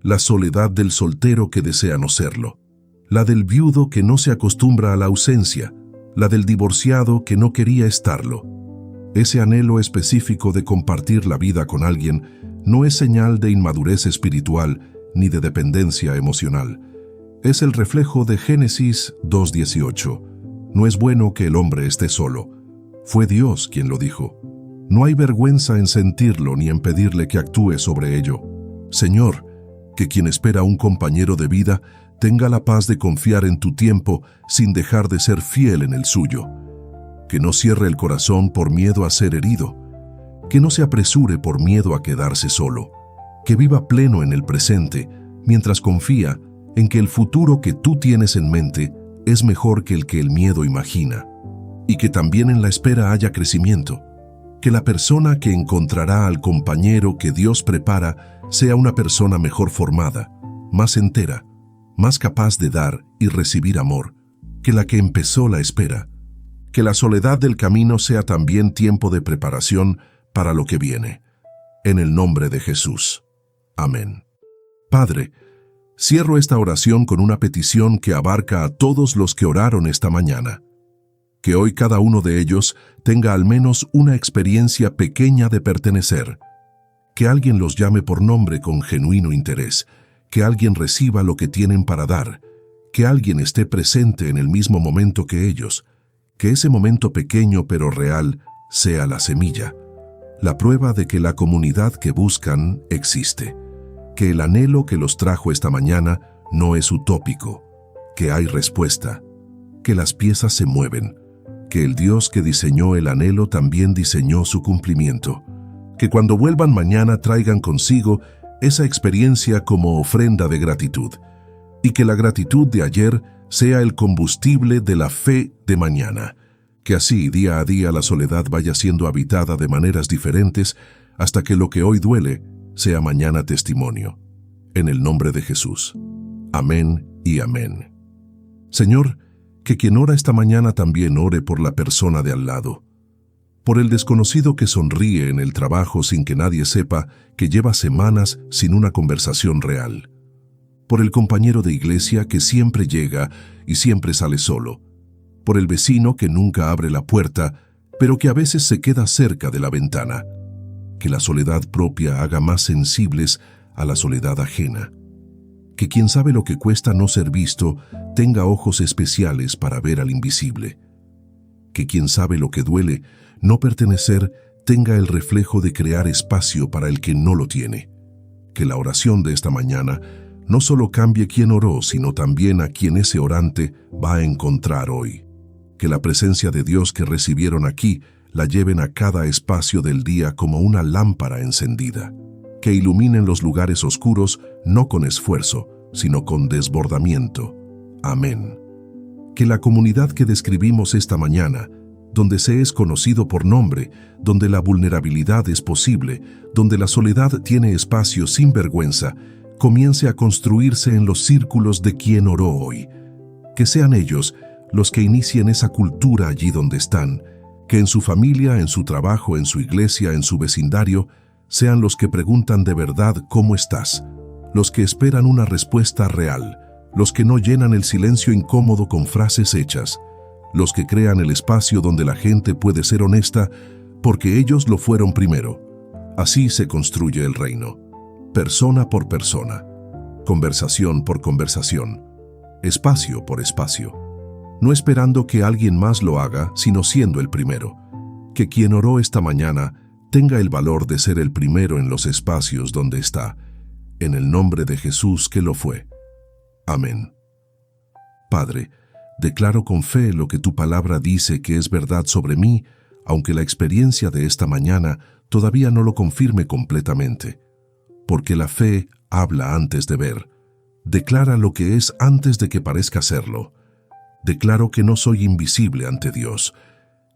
la soledad del soltero que desea no serlo, la del viudo que no se acostumbra a la ausencia, la del divorciado que no quería estarlo. Ese anhelo específico de compartir la vida con alguien no es señal de inmadurez espiritual ni de dependencia emocional. Es el reflejo de Génesis 2:18. No es bueno que el hombre esté solo. Fue Dios quien lo dijo. No hay vergüenza en sentirlo ni en pedirle que actúe sobre ello. Señor, que quien espera un compañero de vida tenga la paz de confiar en tu tiempo sin dejar de ser fiel en el suyo. Que no cierre el corazón por miedo a ser herido. Que no se apresure por miedo a quedarse solo. Que viva pleno en el presente mientras confía en que el futuro que tú tienes en mente es mejor que el miedo imagina. Y que también en la espera haya crecimiento. Que la persona que encontrará al compañero que Dios prepara sea una persona mejor formada, más entera, más capaz de dar y recibir amor que la que empezó la espera. Que la soledad del camino sea también tiempo de preparación para lo que viene. En el nombre de Jesús. Amén. Padre, cierro esta oración con una petición que abarca a todos los que oraron esta mañana. Que hoy cada uno de ellos tenga al menos una experiencia pequeña de pertenecer. Que alguien los llame por nombre con genuino interés. Que alguien reciba lo que tienen para dar. Que alguien esté presente en el mismo momento que ellos. Que ese momento pequeño pero real sea la semilla, la prueba de que la comunidad que buscan existe. Que el anhelo que los trajo esta mañana no es utópico. Que hay respuesta. Que las piezas se mueven. Que el Dios que diseñó el anhelo también diseñó su cumplimiento. Que cuando vuelvan mañana traigan consigo esa experiencia como ofrenda de gratitud. Y que la gratitud de ayer sea el combustible de la fe de mañana. Que así, día a día, la soledad vaya siendo habitada de maneras diferentes hasta que lo que hoy duele sea mañana testimonio. En el nombre de Jesús. Amén y amén. Señor, que quien ora esta mañana también ore por la persona de al lado. Por el desconocido que sonríe en el trabajo sin que nadie sepa que lleva semanas sin una conversación real. Por el compañero de iglesia que siempre llega y siempre sale solo. Por el vecino que nunca abre la puerta, pero que a veces se queda cerca de la ventana. Que la soledad propia haga más sensibles a la soledad ajena. Que quien sabe lo que cuesta no ser visto tenga ojos especiales para ver al invisible. Que quien sabe lo que duele no pertenecer tenga el reflejo de crear espacio para el que no lo tiene. Que la oración de esta mañana no solo cambie quien oró, sino también a quien ese orante va a encontrar hoy. Que la presencia de Dios que recibieron aquí la lleven a cada espacio del día como una lámpara encendida. Que iluminen los lugares oscuros no con esfuerzo, sino con desbordamiento. Amén. Que la comunidad que describimos esta mañana, donde se es conocido por nombre, donde la vulnerabilidad es posible, donde la soledad tiene espacio sin vergüenza, comience a construirse en los círculos de quien oró hoy. Que sean ellos los que inicien esa cultura allí donde están, que en su familia, en su trabajo, en su iglesia, en su vecindario, sean los que preguntan de verdad cómo estás, los que esperan una respuesta real, los que no llenan el silencio incómodo con frases hechas, los que crean el espacio donde la gente puede ser honesta porque ellos lo fueron primero. Así se construye el reino. Persona por persona, conversación por conversación, espacio por espacio, no esperando que alguien más lo haga, sino siendo el primero. Que quien oró esta mañana tenga el valor de ser el primero en los espacios donde está, en el nombre de Jesús que lo fue. Amén. Padre, declaro con fe lo que tu palabra dice que es verdad sobre mí, aunque la experiencia de esta mañana todavía no lo confirme completamente. Porque la fe habla antes de ver, declara lo que es antes de que parezca serlo. Declaro que no soy invisible ante Dios,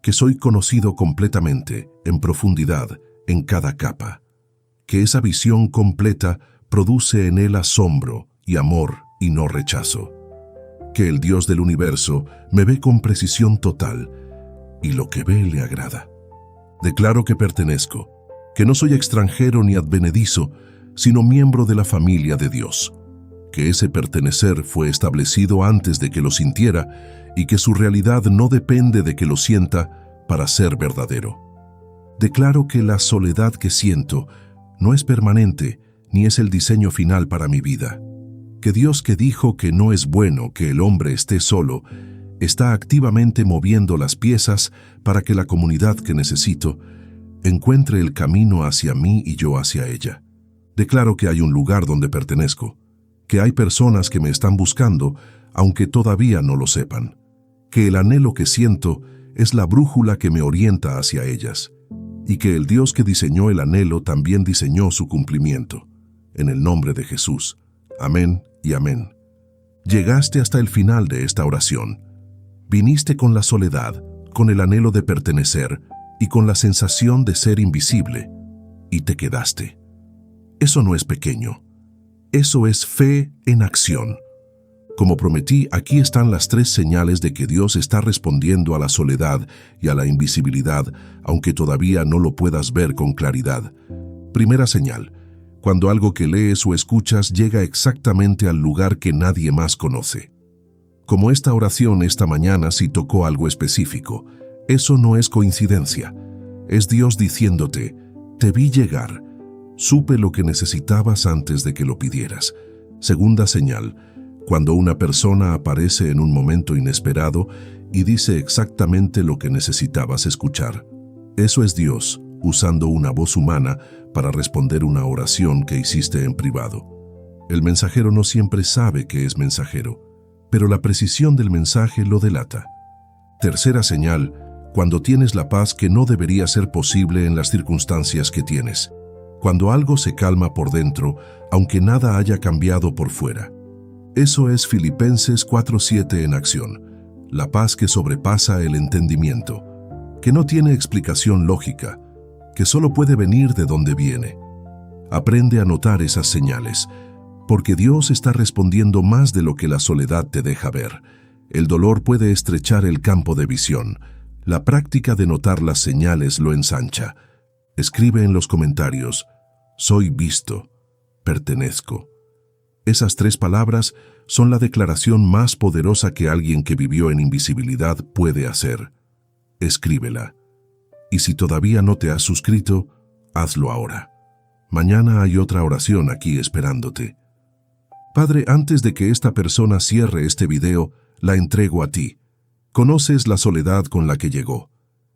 que soy conocido completamente, en profundidad, en cada capa. Que esa visión completa produce en él asombro y amor y no rechazo. que el Dios del universo me ve con precisión total y lo que ve le agrada. Declaro que pertenezco, que no soy extranjero ni advenedizo, sino miembro de la familia de Dios, que ese pertenecer fue establecido antes de que lo sintiera y que su realidad no depende de que lo sienta para ser verdadero. Declaro que la soledad que siento no es permanente ni es el diseño final para mi vida, que Dios, que dijo que no es bueno que el hombre esté solo, está activamente moviendo las piezas para que la comunidad que necesito encuentre el camino hacia mí y yo hacia ella. Declaro que hay un lugar donde pertenezco, que hay personas que me están buscando, aunque todavía no lo sepan, que el anhelo que siento es la brújula que me orienta hacia ellas, y que el Dios que diseñó el anhelo también diseñó su cumplimiento. En el nombre de Jesús. Amén y amén. Llegaste hasta el final de esta oración. Viniste con la soledad, con el anhelo de pertenecer y con la sensación de ser invisible, y te quedaste. Eso no es pequeño. Eso es fe en acción. Como prometí, aquí están las 3 señales de que Dios está respondiendo a la soledad y a la invisibilidad, aunque todavía no lo puedas ver con claridad. Primera señal: cuando algo que lees o escuchas llega exactamente al lugar que nadie más conoce. Como esta oración esta mañana sí tocó algo específico. Eso no es coincidencia. Es Dios diciéndote: te vi llegar. Supe lo que necesitabas antes de que lo pidieras. Segunda señal: cuando una persona aparece en un momento inesperado y dice exactamente lo que necesitabas escuchar. Eso es Dios usando una voz humana para responder una oración que hiciste en privado. El mensajero no siempre sabe que es mensajero, pero la precisión del mensaje lo delata. Tercera señal: cuando tienes la paz que no debería ser posible en las circunstancias que tienes. Cuando algo se calma por dentro, aunque nada haya cambiado por fuera. Eso es Filipenses 4:7 en acción. La paz que sobrepasa el entendimiento, que no tiene explicación lógica, que solo puede venir de donde viene. Aprende a notar esas señales, porque Dios está respondiendo más de lo que la soledad te deja ver. El dolor puede estrechar el campo de visión. La práctica de notar las señales lo ensancha. Escribe en los comentarios: soy visto, pertenezco. Esas 3 palabras son la declaración más poderosa que alguien que vivió en invisibilidad puede hacer. Escríbela. Y si todavía no te has suscrito, hazlo ahora. Mañana hay otra oración aquí esperándote. Padre, antes de que esta persona cierre este video, la entrego a ti. Conoces la soledad con la que llegó.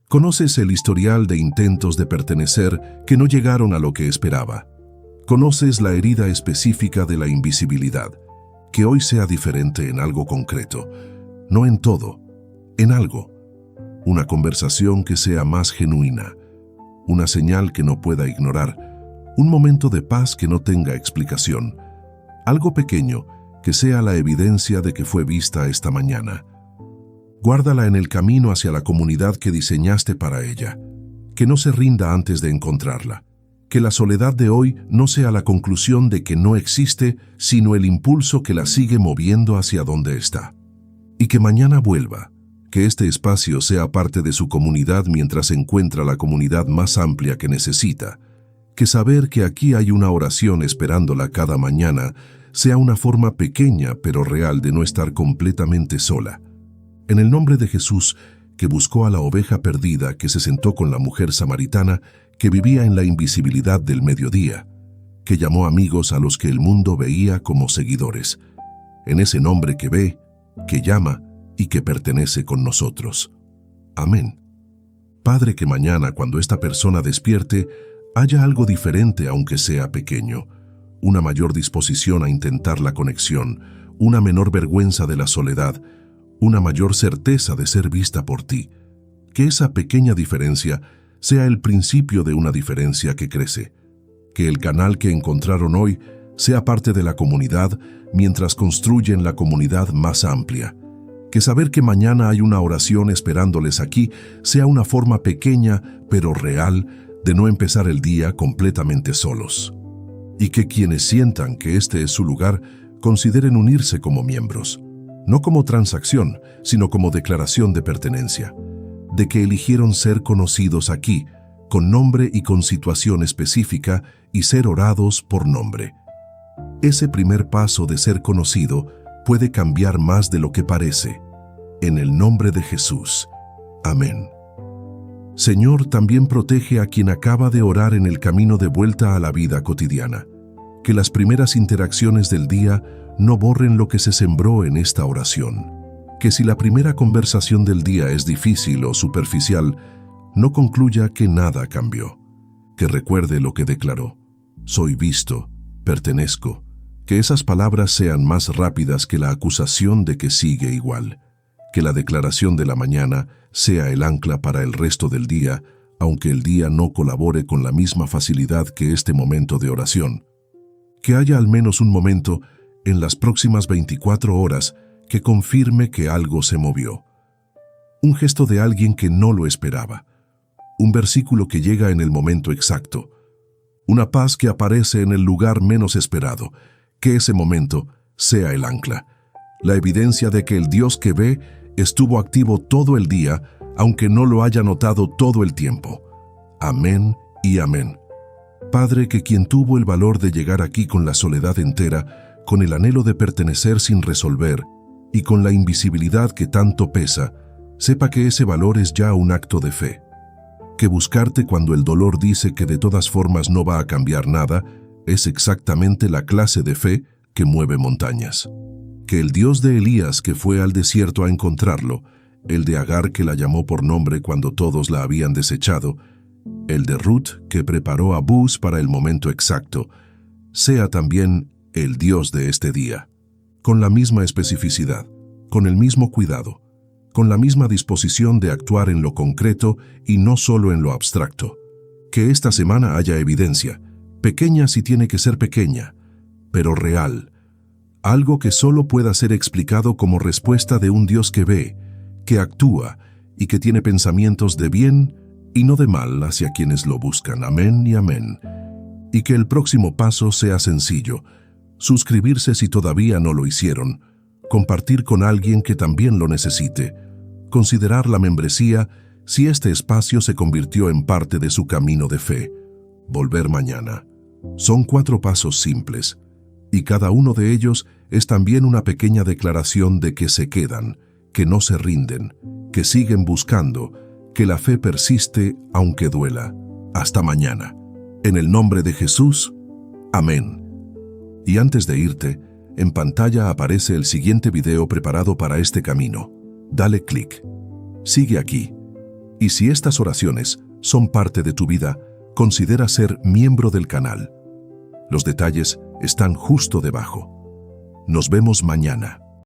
Conoces el historial de intentos de pertenecer que no llegaron a lo que esperaba. Conoces la herida específica de la invisibilidad. Que hoy sea diferente en algo concreto. No en todo, en algo. Una conversación que sea más genuina. Una señal que no pueda ignorar. Un momento de paz que no tenga explicación. Algo pequeño que sea la evidencia de que fue vista esta mañana. Guárdala en el camino hacia la comunidad que diseñaste para ella. Que no se rinda antes de encontrarla. Que la soledad de hoy no sea la conclusión de que no existe, sino el impulso que la sigue moviendo hacia donde está. Y que mañana vuelva. Que este espacio sea parte de su comunidad mientras encuentra la comunidad más amplia que necesita. Que saber que aquí hay una oración esperándola cada mañana sea una forma pequeña pero real de no estar completamente sola. En el nombre de Jesús, que buscó a la oveja perdida que se sentó con la mujer samaritana que vivía en la invisibilidad del mediodía, que llamó amigos a los que el mundo veía como seguidores. En ese nombre que ve, que llama y que pertenece con nosotros. Amén. Padre, que mañana cuando esta persona despierte, haya algo diferente aunque sea pequeño. Una mayor disposición a intentar la conexión, una menor vergüenza de la soledad, una mayor certeza de ser vista por ti. Que esa pequeña diferencia sea el principio de una diferencia que crece. Que el canal que encontraron hoy sea parte de la comunidad mientras construyen la comunidad más amplia. Que saber que mañana hay una oración esperándoles aquí sea una forma pequeña pero real de no empezar el día completamente solos. Y que quienes sientan que este es su lugar consideren unirse como miembros. no como transacción, sino como declaración de pertenencia, de que eligieron ser conocidos aquí, con nombre y con situación específica, y ser orados por nombre. Ese primer paso de ser conocido puede cambiar más de lo que parece. En el nombre de Jesús. Amén. Señor, también protege a quien acaba de orar en el camino de vuelta a la vida cotidiana. Que las primeras interacciones del día no borren lo que se sembró en esta oración. Que si la primera conversación del día es difícil o superficial, no concluya que nada cambió. Que recuerde lo que declaró. Soy visto, pertenezco. Que esas palabras sean más rápidas que la acusación de que sigue igual. Que la declaración de la mañana sea el ancla para el resto del día, aunque el día no colabore con la misma facilidad que este momento de oración. Que haya al menos un momento en las próximas 24 horas que confirme que algo se movió. Un gesto de alguien que no lo esperaba. Un versículo que llega en el momento exacto. Una paz que aparece en el lugar menos esperado. Que ese momento sea el ancla. La evidencia de que el Dios que ve estuvo activo todo el día, aunque no lo haya notado todo el tiempo. Amén y amén. Padre, que quien tuvo el valor de llegar aquí con la soledad entera, con el anhelo de pertenecer sin resolver y con la invisibilidad que tanto pesa, sepa que ese valor es ya un acto de fe. Que buscarte cuando el dolor dice que de todas formas no va a cambiar nada, es exactamente la clase de fe que mueve montañas. Que el Dios de Elías que fue al desierto a encontrarlo, el de Agar que la llamó por nombre cuando todos la habían desechado, el de Ruth que preparó a Buz para el momento exacto, sea también el Dios de este día, con la misma especificidad, con el mismo cuidado, con la misma disposición de actuar en lo concreto y no solo en lo abstracto. Que esta semana haya evidencia, pequeña si tiene que ser pequeña, pero real, algo que solo pueda ser explicado como respuesta de un Dios que ve, que actúa y que tiene pensamientos de bien y no de mal hacia quienes lo buscan. Amén y amén. Y que el próximo paso sea sencillo: suscribirse si todavía no lo hicieron, compartir con alguien que también lo necesite, considerar la membresía si este espacio se convirtió en parte de su camino de fe, volver mañana. Son 4 pasos simples, y cada uno de ellos es también una pequeña declaración de que se quedan, que no se rinden, que siguen buscando, que la fe persiste aunque duela. Hasta mañana. En el nombre de Jesús. Amén. Y antes de irte, en pantalla aparece el siguiente video preparado para este camino. Dale clic. Sigue aquí. Y si estas oraciones son parte de tu vida, considera ser miembro del canal. Los detalles están justo debajo. Nos vemos mañana.